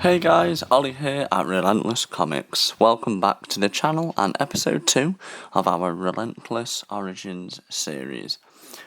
Hey guys, Ollie here at Relentless Comics. Welcome back to the channel and episode 2 of our Relentless Origins series.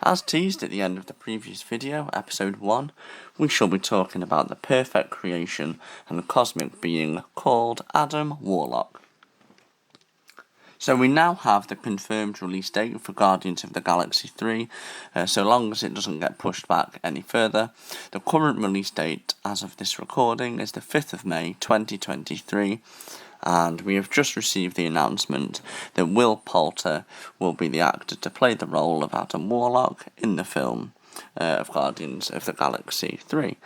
As teased at the end of the previous video, episode 1, we shall be talking about the perfect creation and cosmic being called Adam Warlock. So we now have the confirmed release date for Guardians of the Galaxy 3, so long as it doesn't get pushed back any further. The current release date as of this recording is the 5th of May 2023, and we have just received the announcement that Will Poulter will be the actor to play the role of Adam Warlock in the film of Guardians of the Galaxy 3.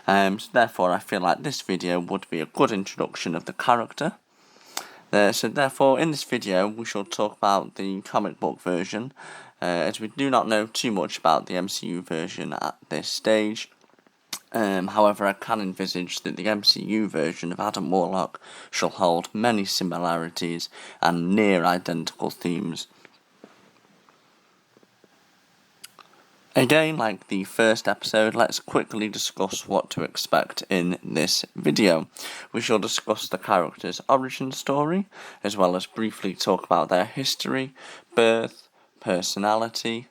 So therefore I feel like this video would be a good introduction of the character. So therefore, in this video, we shall talk about the comic book version, as we do not know too much about the MCU version at this stage. However, I can envisage that the MCU version of Adam Warlock shall hold many similarities and near identical themes. Again, like the first episode, let's quickly discuss what to expect in this video. We shall discuss the character's origin story, as well as briefly talk about their history, birth, personality,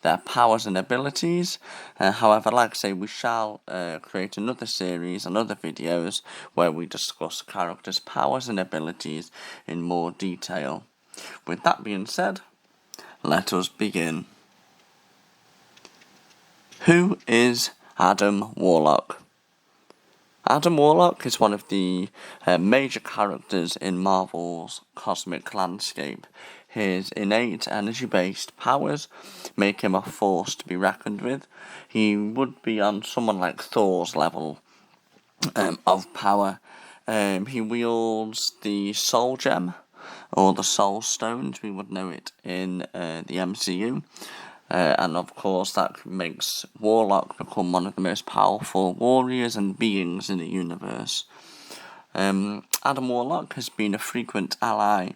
their powers and abilities. However, like I say, we shall create another series and other videos where we discuss characters' powers and abilities in more detail. With that being said, let us begin. Who is Adam Warlock? Adam Warlock is one of the major characters in Marvel's cosmic landscape. His innate energy-based powers make him a force to be reckoned with. He would be on someone like Thor's level of power. He wields the Soul Gem, or the Soul Stone, as we would know it in the MCU. And of course that makes Warlock become one of the most powerful warriors and beings in the universe. Adam Warlock has been a frequent ally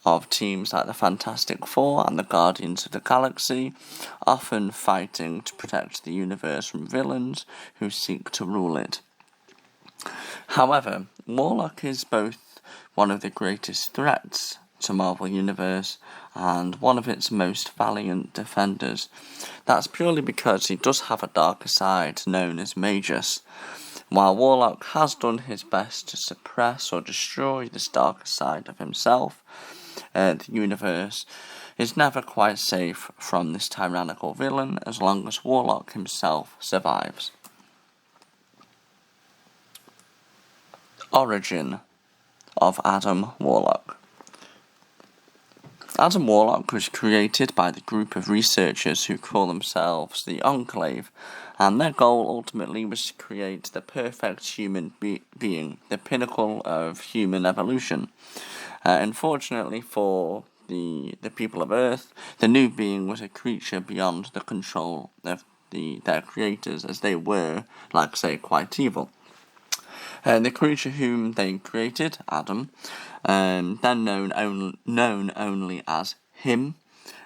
of teams like the Fantastic Four and the Guardians of the Galaxy, often fighting to protect the universe from villains who seek to rule it. However, Warlock is both one of the greatest threats to Marvel Universe and one of its most valiant defenders. That's purely because he does have a darker side known as Magus. While Warlock has done his best to suppress or destroy this darker side of himself, the universe is never quite safe from this tyrannical villain as long as Warlock himself survives. Origin of Adam Warlock. Adam Warlock was created by the group of researchers who call themselves the Enclave, and their goal ultimately was to create the perfect human being, the pinnacle of human evolution. Unfortunately for the people of Earth, the new being was a creature beyond the control of their creators, as they were, like say, quite evil. The creature whom they created, Adam, then known only as him,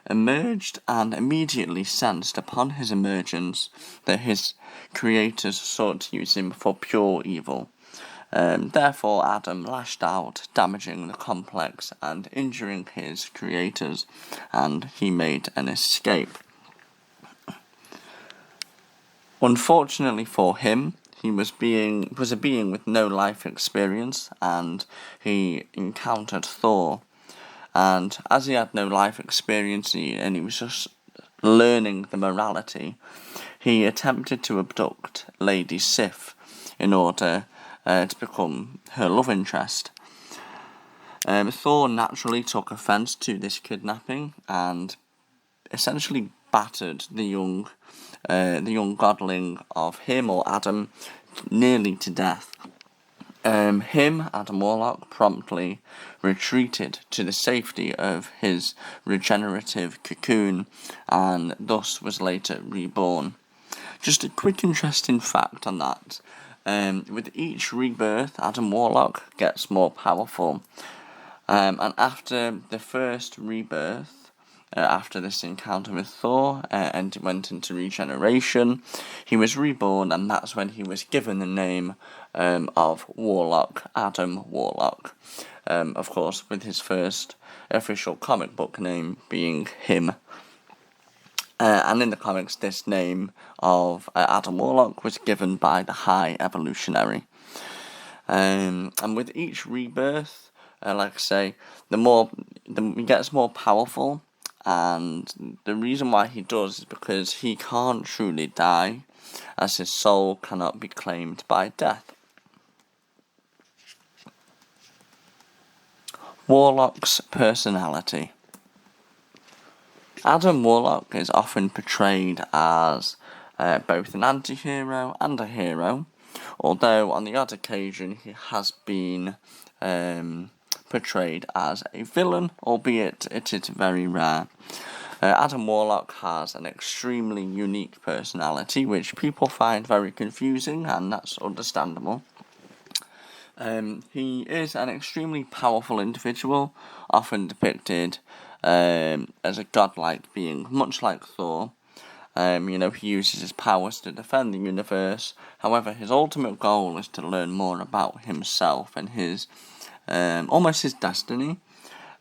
emerged and immediately sensed upon his emergence that his creators sought to use him for pure evil. Therefore, Adam lashed out, damaging the complex and injuring his creators, and he made an escape. Unfortunately for him, he was a being with no life experience, and he encountered Thor. And as he had no life experience and he was just learning the morality, he attempted to abduct Lady Sif in order to become her love interest. Thor naturally took offence to this kidnapping and essentially battered the young godling of him, or Adam, nearly to death. Adam Warlock, promptly retreated to the safety of his regenerative cocoon and thus was later reborn. Just a quick interesting fact on that. With each rebirth, Adam Warlock gets more powerful. And after the first rebirth, after this encounter with Thor, and went into regeneration. He was reborn, and that's when he was given the name of Warlock, Adam Warlock. Of course, with his first official comic book name being him. And in the comics, this name of Adam Warlock was given by the High Evolutionary. And with each rebirth, like I say, he gets more powerful, and the reason why he does is because he can't truly die, as his soul cannot be claimed by death. Warlock's personality. Adam Warlock is often portrayed as both an anti-hero and a hero, although on the odd occasion he has been portrayed as a villain, albeit it is very rare. Adam Warlock has an extremely unique personality, which people find very confusing, and that's understandable. He is an extremely powerful individual, often depicted as a godlike being, much like Thor. He uses his powers to defend the universe. However, his ultimate goal is to learn more about himself and his almost his destiny.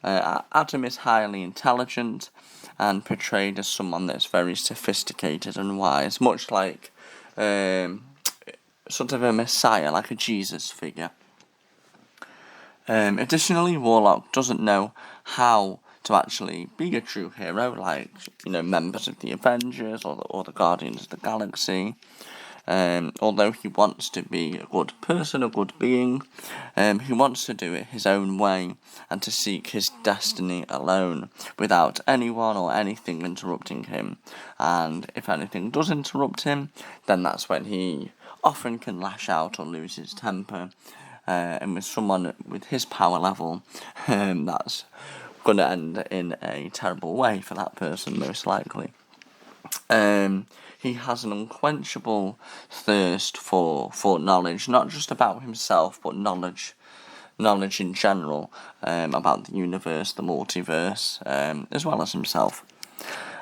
Adam is highly intelligent and portrayed as someone that's very sophisticated and wise, much like sort of a messiah, like a Jesus figure. Additionally, Warlock doesn't know how to actually be a true hero, like members of the Avengers or the Guardians of the Galaxy. Although he wants to be a good person, a good being, he wants to do it his own way and to seek his destiny alone, without anyone or anything interrupting him. And if anything does interrupt him, then that's when he often can lash out or lose his temper. And with someone with his power level, that's going to end in a terrible way for that person, most likely. He has an unquenchable thirst for knowledge, not just about himself, but knowledge in general, about the universe, the multiverse, as well as himself.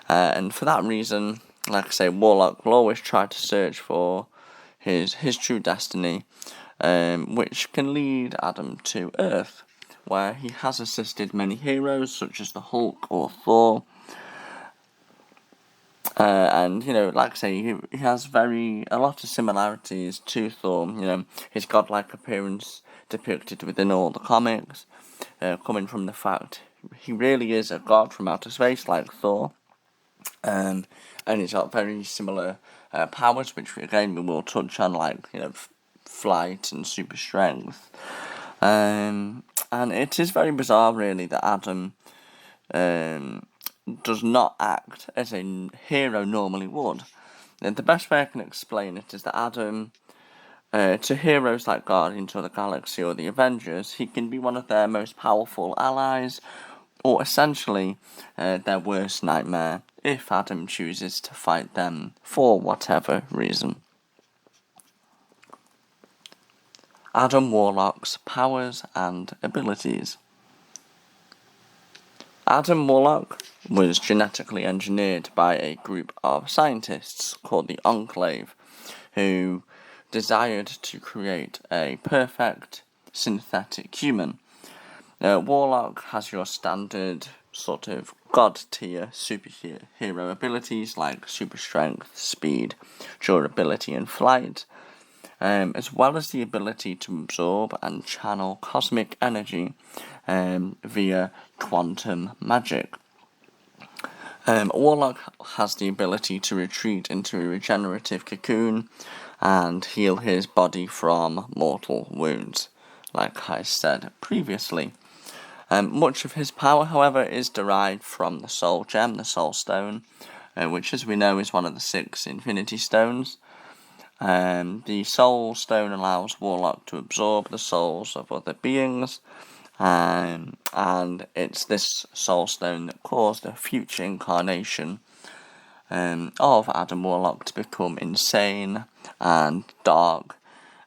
And for that reason, like I say, Warlock will always try to search for his true destiny, which can lead Adam to Earth, where he has assisted many heroes such as the Hulk or Thor. And like I say, he has a lot of similarities to Thor. His godlike appearance depicted within all the comics, coming from the fact he really is a god from outer space like Thor. And he's got very similar powers, which we will touch on, like flight and super strength. And it is very bizarre, really, that Adam does not act as a hero normally would. And the best way I can explain it is that Adam, to heroes like Guardians of the Galaxy or the Avengers, he can be one of their most powerful allies, or essentially their worst nightmare, if Adam chooses to fight them for whatever reason. Adam Warlock's powers and abilities. Adam Warlock was genetically engineered by a group of scientists called the Enclave, who desired to create a perfect synthetic human. Warlock has your standard sort of god tier superhero abilities like super strength, speed, durability and flight, as well as the ability to absorb and channel cosmic energy via quantum magic. Warlock has the ability to retreat into a regenerative cocoon and heal his body from mortal wounds, like I said previously. Much of his power, however, is derived from the Soul Gem, the Soul Stone, which, as we know, is one of the 6 Infinity Stones. The Soul Stone allows Warlock to absorb the souls of other beings, and it's this Soul Stone that caused the future incarnation of Adam Warlock to become insane and dark,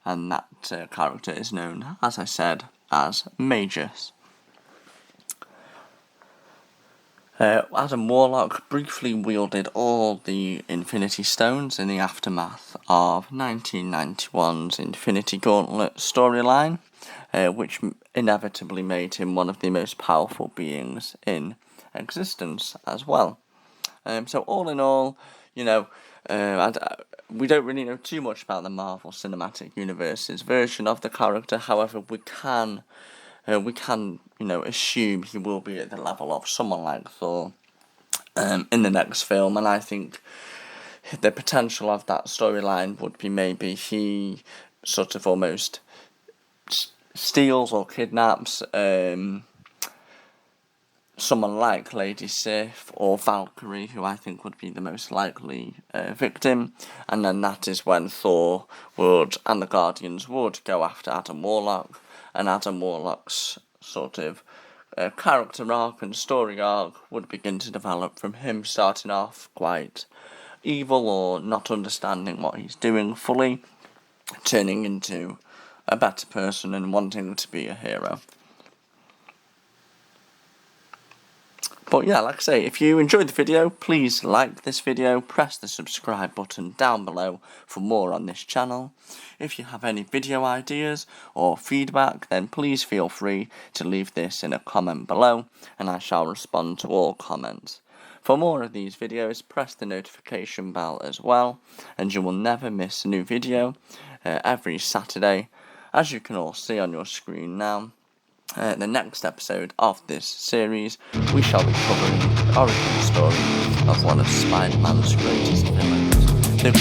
and that character is known, as I said, as Magus. Adam Warlock briefly wielded all the Infinity Stones in the aftermath of 1991's Infinity Gauntlet storyline, which inevitably made him one of the most powerful beings in existence as well. So all in all, we don't really know too much about the Marvel Cinematic Universe's version of the character. However, we can assume he will be at the level of someone like Thor in the next film, and I think the potential of that storyline would be maybe he sort of almost steals or kidnaps someone like Lady Sif or Valkyrie, who I think would be the most likely victim, and then that is when Thor and the Guardians would go after Adam Warlock, and Adam Warlock's sort of character arc and story arc would begin to develop from him starting off quite evil or not understanding what he's doing fully, turning into a better person and wanting to be a hero. But yeah, like I say, if you enjoyed the video, please like this video, press the subscribe button down below for more on this channel. If you have any video ideas or feedback, then please feel free to leave this in a comment below, and I shall respond to all comments. For more of these videos, press the notification bell as well, and you will never miss a new video every Saturday, as you can all see on your screen now. The next episode of this series, we shall be covering the origin story of one of Spider-Man's greatest villains, the